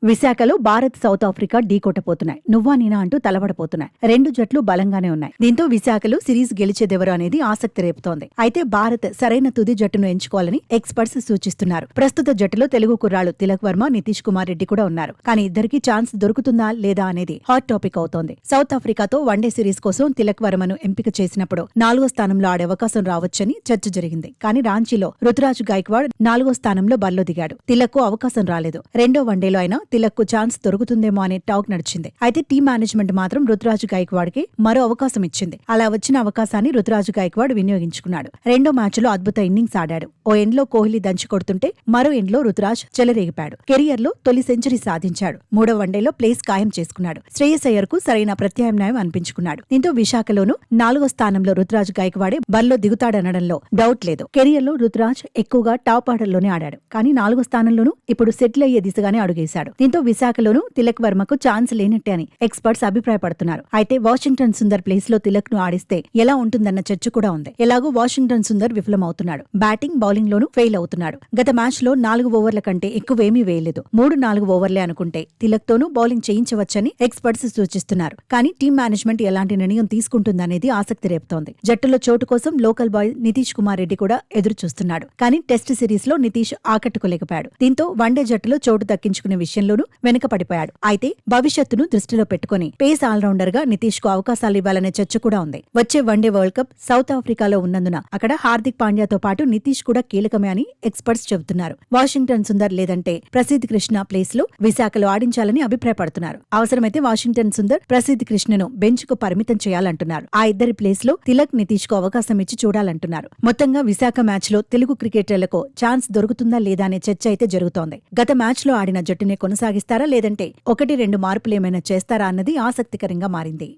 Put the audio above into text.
విశాఖలో Bharat south Africa ఢీకొట్టపోతున్నాయి. నువ్వా నేనా అంటూ తలబడపోతున్నాయి. రెండు జట్లు బలంగానే ఉన్నాయి. దీంతో విశాఖలో సిరీస్ గెలిచేదెవరు అనేది ఆసక్తి రేపుతోంది. అయితే భారత్ సరైన తుది జట్టును ఎంచుకోవాలని ఎక్స్పర్ట్స్ సూచిస్తున్నారు. ప్రస్తుత జట్టులో తెలుగు కుర్రాళ్లు తిలక్ వర్మ, నితీష్ కుమార్ రెడ్డి కూడా ఉన్నారు. కానీ ఇద్దరికీ ఛాన్స్ దొరుకుతుందా లేదా అనేది హాట్ టాపిక్ అవుతోంది. సౌత్ ఆఫ్రికాతో వన్డే సిరీస్ కోసం తిలక్ వర్మను ఎంపిక చేసినప్పుడు 4వ స్థానంలో ఆడే అవకాశం రావచ్చని చర్చ జరిగింది. కానీ రాంచీలో రుతురాజ్ గైక్వాడ్ 4వ స్థానంలో బరిలో దిగాడు. తిలక్ కు అవకాశం రాలేదు. రెండో వన్డేలో అయినా తిలక్ కు ఛాన్స్ దొరుకుతుందేమో అనే టాక్ నడిచింది. అయితే టీం మేనేజ్మెంట్ మాత్రం రుతురాజ్ గైక్వాడ్ కి మరో అవకాశం ఇచ్చింది. అలా వచ్చిన అవకాశాన్ని రుతురాజ్ గైక్వాడ్ వినియోగించుకున్నాడు. రెండో మ్యాచ్ లో అద్భుత ఇన్నింగ్స్ ఆడాడు. ఓ ఎండ్ లో కోహ్లీ దంచి కొడుతుంటే మరో ఎండ్ లో రుతురాజ్ చెలరేగిపాడు. కెరియర్ లో తొలి సెంచరీ సాధించాడు. మూడో వన్డేలో ప్లేస్ ఖాయం చేసుకున్నాడు. శ్రేయస్ అయ్యర్ కు సరైన ప్రత్యామ్నాయం అనిపించుకున్నాడు. దీంతో విశాఖలోనూ 4వ స్థానంలో రుతురాజ్ గైక్వాడే బరిలో దిగుతాడనడంలో డౌట్ లేదు. కెరియర్ లో రుతురాజ్ ఎక్కువగా టాప్ ఆర్డర్లోనే ఆడాడు. కానీ 4వ స్థానంలోనూ ఇప్పుడు సెటిల్ అయ్యే దిశగానే అడుగేశాడు. దీంతో విశాఖలోనూ తిలక్ వర్మకు ఛాన్స్ లేనట్టే అని ఎక్స్పర్ట్స్ అభిప్రాయపడుతున్నారు. అయితే వాషింగ్టన్ సుందర్ ప్లేస్ లో తిలక్ ను ఆడిస్తే ఎలా ఉంటుందన్న చర్చ కూడా ఉంది. ఎలాగో వాషింగ్టన్ సుందర్ విఫలమవుతున్నాడు. బ్యాటింగ్, బౌలింగ్ లోనూ ఫెయిల్ అవుతున్నాడు. గత మ్యాచ్ లో 4 ఓవర్ల కంటే ఎక్కువేమీ వేయలేదు. 3-4 ఓవర్లే అనుకుంటే తిలక్ తోనూ బౌలింగ్ చేయించవచ్చని ఎక్స్పర్ట్స్ సూచిస్తున్నారు. కానీ టీం మేనేజ్మెంట్ ఎలాంటి నిర్ణయం తీసుకుంటుందనేది ఆసక్తి రేపుతోంది. జట్టులో చోటు కోసం లోకల్ బాయ్ నితీష్ కుమార్ రెడ్డి కూడా ఎదురు చూస్తున్నాడు. కానీ టెస్ట్ సిరీస్ లో నితీష్ ఆకట్టుకోలేకపోయాడు. దీంతో వన్డే జట్టులో చోటు దక్కించుకునే విషయంలోనూ వెనుకపడిపోయాడు. అయితే భవిష్యత్తును దృష్టిలో పెట్టుకుని పేస్ ఆల్రౌండర్ గా నితీష్ కు అవకాశాలు ఇవ్వాలనే చర్చ కూడా ఉంది. వచ్చే వన్డే వరల్డ్ కప్ సౌత్ ఆఫ్రికాలో ఉన్నందున అక్కడ హార్దిక్ పాండ్యాతో పాటు నితీష్ కూడా కీలకమే అని ఎక్స్పర్ట్స్ చెబుతున్నారు. వాషింగ్టన్ సుందర్ లేదంటే ప్రసిద్ధ్ కృష్ణ ప్లేస్ లో విశాఖలో ఆడించాలని అభిప్రాయపడుతున్నారు. అవసరమైతే వాషింగ్టన్ సుందర్, ప్రసిద్ధ్ కృష్ణను బెంచ్ కు పరిమితం చేయాలంటున్నారు. ఆ ఇద్దరి ప్లేస్ లో తిలక్, నితీష్ కు అవకాశం ఇచ్చి చూడాలంటున్నారు. మొత్తంగా విశాఖ మ్యాచ్ లో తెలుగు క్రికెటర్లకు ఛాన్స్ దొరుకుతుందా లేదా అనే చర్చ అయితే జరుగుతోంది. గత మ్యాచ్ లో ఆడిన జట్టునే కొనసాగిస్తారా లేదంటే 1-2 మార్పులేమైనా చేస్తారా అన్నది ఆసక్తికరంగా మారింది.